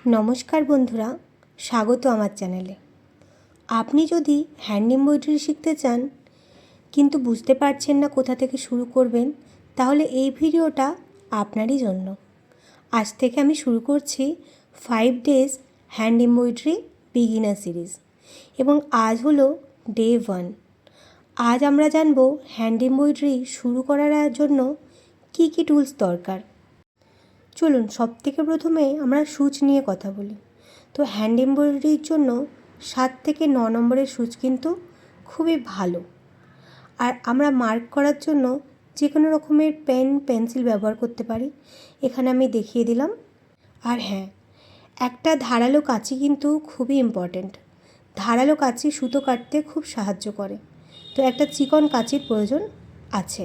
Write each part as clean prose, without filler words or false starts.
নমস্কার বন্ধুরা, স্বাগত আমার চ্যানেলে। আপনি যদি হ্যান্ড এমব্রয়ডারি শিখতে চান কিন্তু বুঝতে পারছেন না কোথা থেকে শুরু করবেন, তাহলে এই ভিডিওটা আপনারই জন্য। আজ থেকে আমি শুরু করছি 5 days hand embroidery beginner series এবং আজ হলো ডে 1। আজ আমরা জানব হ্যান্ড এমব্রয়ডারি শুরু করার জন্য কী কী টুলস দরকার। চলুন সবথেকে প্রথমে আমরা সূচ নিয়ে কথা বলি। তো হ্যান্ড এমব্রয়ডারির জন্য 7 থেকে 9 নম্বরের সূচ কিন্তু খুবই ভালো। আর আমরা মার্ক করার জন্য যে কোনো রকমের পেন পেন্সিল ব্যবহার করতে পারি, এখানে আমি দেখিয়ে দিলাম। আর হ্যাঁ, একটা ধারালো কাঁচি কিন্তু খুবই ইম্পর্ট্যান্ট। ধারালো কাঁচি সুতো কাটতে খুব সাহায্য করে, তো একটা চিকন কাঁচির প্রয়োজন আছে।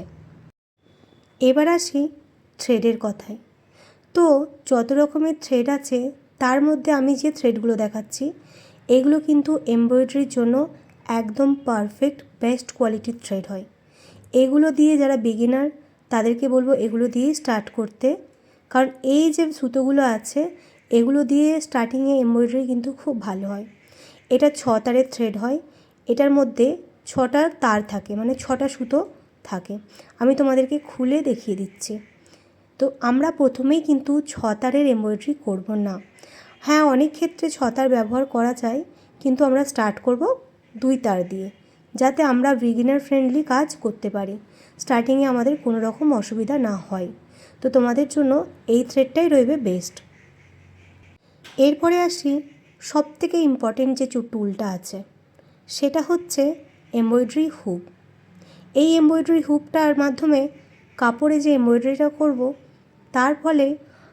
এবার আসি থ্রেডের কথায়। তো যত রকমের থ্রেড আছে তার মধ্যে আমি যে থ্রেডগুলো দেখাচ্ছি এগুলো কিন্তু এমব্রয়ডারির জন্য একদম পারফেক্ট বেস্ট কোয়ালিটির থ্রেড হয়। এগুলো দিয়ে যারা বিগিনার তাদেরকে বলবো এগুলো দিয়েই স্টার্ট করতে, কারণ এই যে সুতোগুলো আছে এগুলো দিয়ে স্টার্টিংয়ে এমব্রয়ডারি কিন্তু খুব ভালো হয়। এটা 6 তারের থ্রেড হয়, এটার মধ্যে 6টা তার থাকে, মানে 6টা সুতো থাকে। আমি তোমাদেরকে খুলে দেখিয়ে দিচ্ছি। তো আমরা প্রথমেই কিন্তু 6 তারের এমব্রয়ডারি করব না। হ্যাঁ, অনেক ক্ষেত্রে 6 তার ব্যবহার করা যায়, কিন্তু আমরা স্টার্ট করব 2 তার দিয়ে, যাতে আমরা বিগিনার ফ্রেন্ডলি কাজ করতে পারি, স্টার্টিংয়ে আমাদের কোনো রকম অসুবিধা না হয়। তো তোমাদের জন্য এই থ্রেডটাই রইবে বেস্ট। এরপরে আসি সবথেকে ইম্পর্টেন্ট যে টুলটা আছে, সেটা হচ্ছে এমব্রয়ডারি হুক। এই এমব্রয়ডারি হুকটার মাধ্যমে কাপড়ে যে এমব্রয়ডারিটা করব তার ফলে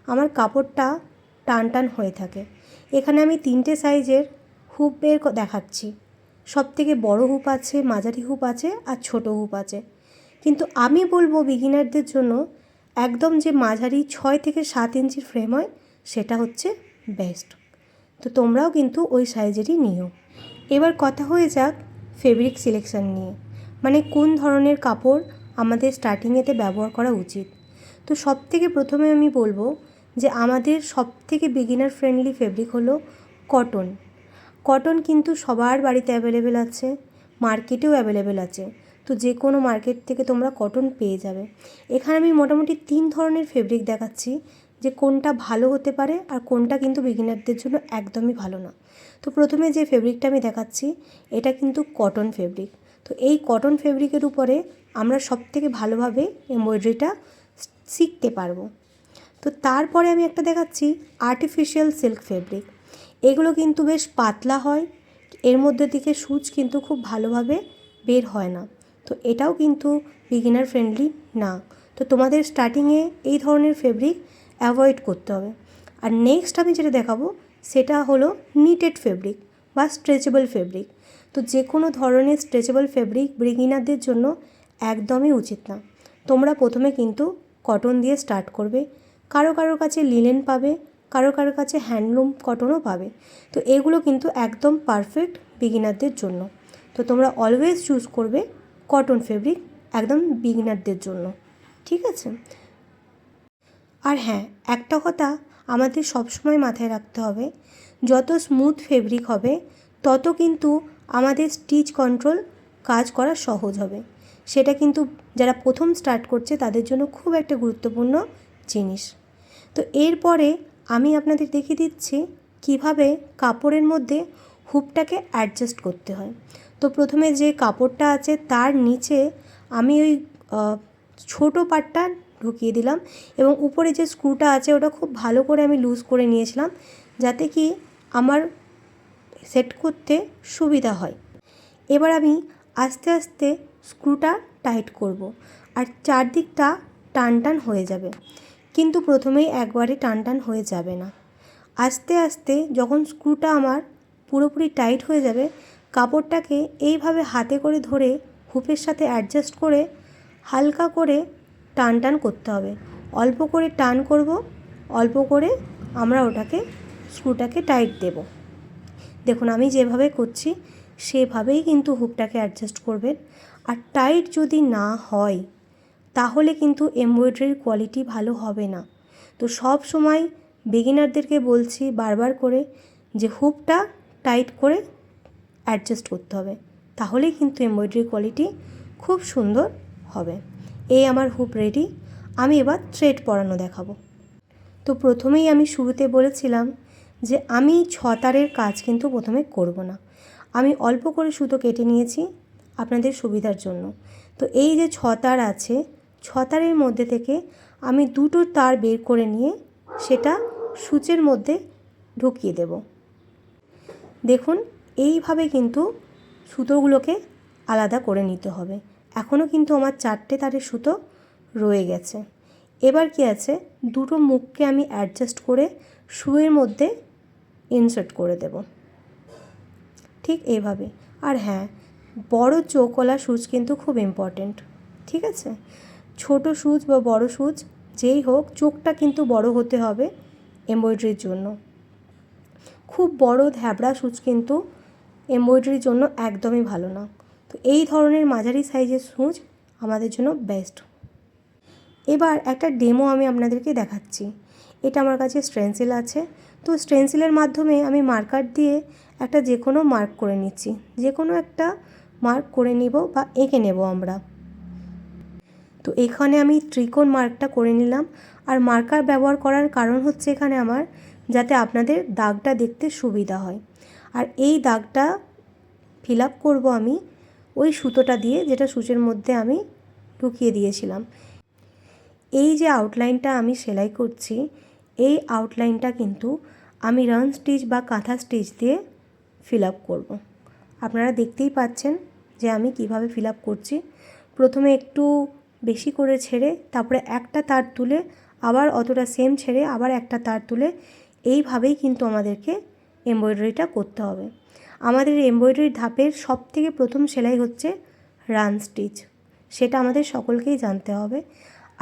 আমার কাপড়টা টান টান হয়ে থাকে। এখানে আমি 3টে সাইজের হুপের দেখাচ্ছি। সবথেকে বড় হুপ আছে, মাঝারি হুপ আছে আর ছোট হুপ আছে, কিন্তু আমি বলবো বিগিনারদের জন্য একদম যে মাঝারি 6 থেকে 7 ইঞ্চির ফ্রেম হয় সেটা হচ্ছে বেস্ট। তো তোমরাও কিন্তু ওই সাইজেরই নিও। এবার কথা হয়ে যাক ফেব্রিক সিলেকশন নিয়ে, মানে কোন ধরনের কাপড় আমাদের স্টার্টিংয়েতে ব্যবহার করা উচিত। তো সবথেকে প্রথমে আমি বলবো যে আমাদের সবথেকে বিগিনার ফ্রেন্ডলি ফেব্রিক হলো কটন। কটন কিন্তু সবার বাড়িতে অ্যাভেলেবেল আছে, মার্কেটেও অ্যাভেলেবেল আছে। তো যে কোনো মার্কেট থেকে তোমরা কটন পেয়ে যাবে। এখানে আমি মোটামুটি 3 ধরনের ফেব্রিক দেখাচ্ছি যে কোনটা ভালো হতে পারে আর কোনটা কিন্তু বিগিনারদের জন্য একদমই ভালো না। তো প্রথমে যে ফেব্রিকটা আমি দেখাচ্ছি এটা কিন্তু কটন ফেব্রিক। তো এই কটন ফেব্রিকের উপরে আমরা সবথেকে ভালোভাবে এমব্রয়ডারিটা শিখতে পারবো। তো তারপরে আমি একটা দেখাচ্ছি আর্টিফিশিয়াল সিল্ক ফেব্রিক। এগুলো কিন্তু বেশ পাতলা হয়, এর মধ্যে থেকে সূচ কিন্তু খুব ভালোভাবে বের হয় না। তো এটাও কিন্তু বিগিনার ফ্রেন্ডলি না। তো তোমাদের স্টার্টিংয়ে এই ধরনের ফেব্রিক অ্যাভয়েড করতে হবে। আর নেক্সট আমি যেটা দেখাবো সেটা হলো নিটেড ফেব্রিক বা স্ট্রেচেবল ফেব্রিক। তো যে কোনো ধরনের স্ট্রেচেবল ফেব্রিক বিগিনারদের জন্য একদমই উচিত না। তোমরা প্রথমে কিন্তু কটন দিয়ে স্টার্ট করবে, কারো কাছে লিনেন পাবে, কারো কাছে হ্যান্ডলুম কটনও পাবে। তো এগুলো কিন্তু একদম পারফেক্ট বিগিনারদের জন্য। তো তোমরা অলওয়েজ চুজ করবে কটন ফেব্রিক একদম বিগিনারদের জন্য, ঠিক আছে? আর হ্যাঁ, একটা কথা আমাদের সবসময় মাথায় রাখতে হবে, যত স্মুথ ফেব্রিক হবে তত কিন্তু আমাদের স্টিচ কন্ট্রোল কাজ করা সহজ হবে। সেটা কিন্তু যারা প্রথম স্টার্ট করছে তাদের জন্য খুব একটা গুরুত্বপূর্ণ জিনিস। তো এরপরে আমি আপনাদের দেখিয়ে দিচ্ছি কিভাবে কাপড়ের মধ্যে হুপটাকে অ্যাডজাস্ট করতে হয়। তো প্রথমে যে কাপড়টা আছে তার নিচে আমি ওই ছোটো পার্টটা ঢুকিয়ে দিলাম এবং উপরে যে স্ক্রুটা আছে ওটা খুব ভালো করে আমি লুজ করে নিয়েছিলাম, যাতে কি আমার সেট করতে সুবিধা হয়। এবার আমি আস্তে আস্তে স্ক্রুটা টাইট করব আর চারদিকটা টান টান হয়ে যাবে, কিন্তু প্রথমেই একবারে টান টান হয়ে যাবে না। আস্তে আস্তে যখন স্ক্রুটা আমার পুরোপুরি টাইট হয়ে যাবে, কাপড়টাকে এইভাবে হাতে করে ধরে হুপের সাথে অ্যাডজাস্ট করে হালকা করে টান টান করতে হবে। অল্প করে টান করব, অল্প করে আমরা ওটাকে স্ক্রুটাকে টাইট দেব। দেখুন আমি যেভাবে করছি সেভাবেই কিন্তু হুকটাকে অ্যাডজাস্ট করবেন। আর টাইট যদি না হয় তাহলে কিন্তু এমব্রয়ডারির কোয়ালিটি ভালো হবে না। তো সব সময় বিগিনারদেরকে বলছি বারবার করে যে হুপটা টাইট করে অ্যাডজাস্ট করতে হবে, তাহলেই কিন্তু এমব্রয়ডারি কোয়ালিটি খুব সুন্দর হবে। এই আমার হুপ রেডি। আমি এবার থ্রেড পরানো দেখাবো। তো প্রথমেই আমি শুরুতে বলেছিলাম যে আমি 6 তারের কাজ কিন্তু প্রথমে করব না, আমি অল্প করে সুতো কেটে নিয়েছি আপনাদের সুবিধার জন্য। তো এই যে 6 তার আছে, 6 তারের মধ্যে থেকে আমি 2টো তার বের করে নিয়ে সেটা সূচের মধ্যে ঢুকিয়ে দেব। দেখুন এইভাবে কিন্তু সুতোগুলোকে আলাদা করে নিতে হবে। এখনও কিন্তু আমার 4টে তারের সুতো রয়ে গেছে। এবার কি আছে, 2টো মুখকে আমি অ্যাডজাস্ট করে সুয়ের মধ্যে ইনসার্ট করে দেব, ঠিক এইভাবে। আর হ্যাঁ, বড় চৌকলা সুচ কিন্তু খুব ইম্পর্টেন্ট, ঠিক আছে? ছোট সুচ বা বড় সুচ যেই হোক, চোখটা কিন্তু বড় হতে হবে এমব্রয়ডারির জন্য। খুব বড় ধ্যাবড়া সুচ কিন্তু এমব্রয়ডারির জন্য একদমই ভালো না। তো এই ধরনের মাঝারি সাইজের সুচ আমাদের জন্য বেস্ট। এবার একটা ডেমো আমি আপনাদেরকে দেখাচ্ছি। এটা আমার কাছে স্টেনসিল আছে, তো স্টেনসিলের মাধ্যমে আমি মার্কার দিয়ে একটা যে কোনো মার্ক করে নিচ্ছি, যে কোনো একটা মার্ক করে নিব বা এঁকে নেব আমরা। তো এখানে আমি ত্রিকোণ মার্কটা করে নিলাম। আর মার্কার ব্যবহার করার কারণ হচ্ছে এখানে আমার, যাতে আপনাদের দাগটা দেখতে সুবিধা হয়। আর এই দাগটা ফিল আপ করবো আমি ওই সুতোটা দিয়ে, যেটা সূচের মধ্যে আমি ঢুকিয়ে দিয়েছিলাম। এই যে আউটলাইনটা আমি সেলাই করছি, এই আউটলাইনটা কিন্তু আমি রান স্টিচ বা কাঁথা স্টিচ দিয়ে ফিল আপ করবো। আপনারা দেখতেই পাচ্ছেন যে আমি কিভাবে ফিল আপ করছি। প্রথমে একটু বেশি করে ছেড়ে তারপরে একটা তার তুলে আবার অতটা সেম ছেড়ে আবার একটা তার তুলে, এইভাবেই কিন্তু আমাদেরকে এমব্রয়ডারিটা করতে হবে। আমাদের এমব্রয়ডারি ধাপের সবথেকে প্রথম সেলাই হচ্ছে রান স্টিচ, সেটা আমাদের সকলকেই জানতে হবে।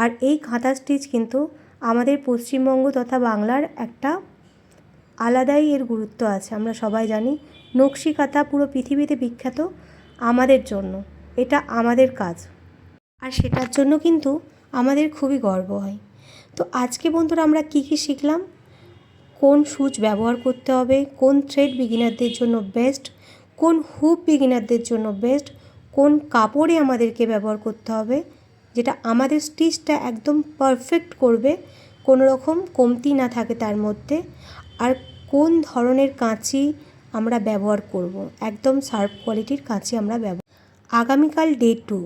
আর এই কাঁথা স্টিচ কিন্তু আমাদের পশ্চিমবঙ্গ তথা বাংলার একটা আলাদাই এর গুরুত্ব আছে। আমরা সবাই জানি নকশি কাঁথা পুরো পৃথিবীতে বিখ্যাত আমাদের জন্য, এটা আমাদের কাজ, আর সেটার জন্য কিন্তু আমাদের খুবই গর্ব হয়। তো আজকে বন্ধুরা আমরা কি শিখলাম, কোন সুচ ব্যবহার করতে হবে, কোন থ্রেড বিগিনারদের জন্য বেস্ট, কোন হুপ বিগিনারদের জন্য বেস্ট, কোন কাপড়ে আমাদেরকে ব্যবহার করতে হবে যেটা আমাদের স্টিচটা একদম পারফেক্ট করবে, কোনো রকম কমতি না থাকে তার মধ্যে, আর কোন ধরনের কাঁচি আমরা ব্যবহার করব, একদম শার্প কোয়ালিটির কাঁচি আমরা ব্যবহার। আগামীকাল ডে 2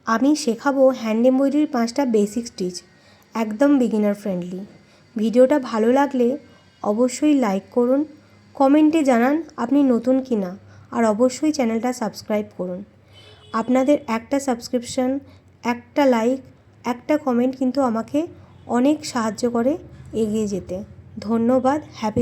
আমি শেখাবো হ্যান্ড এমব্রয়ডারির 5টা বেসিক স্টিচ, একদম বিগিনার ফ্রেন্ডলি। ভিডিওটা ভালো লাগলে অবশ্যই লাইক করুন, কমেন্টে জানান আপনি নতুন কিনা, আর অবশ্যই চ্যানেলটা সাবস্ক্রাইব করুন। আপনাদের একটা সাবস্ক্রিপশন, একটা লাইক, একটা কমেন্ট কিন্তু আমাকে অনেক সাহায্য করে এগিয়ে যেতে। ধন্যবাদ। হ্যাপি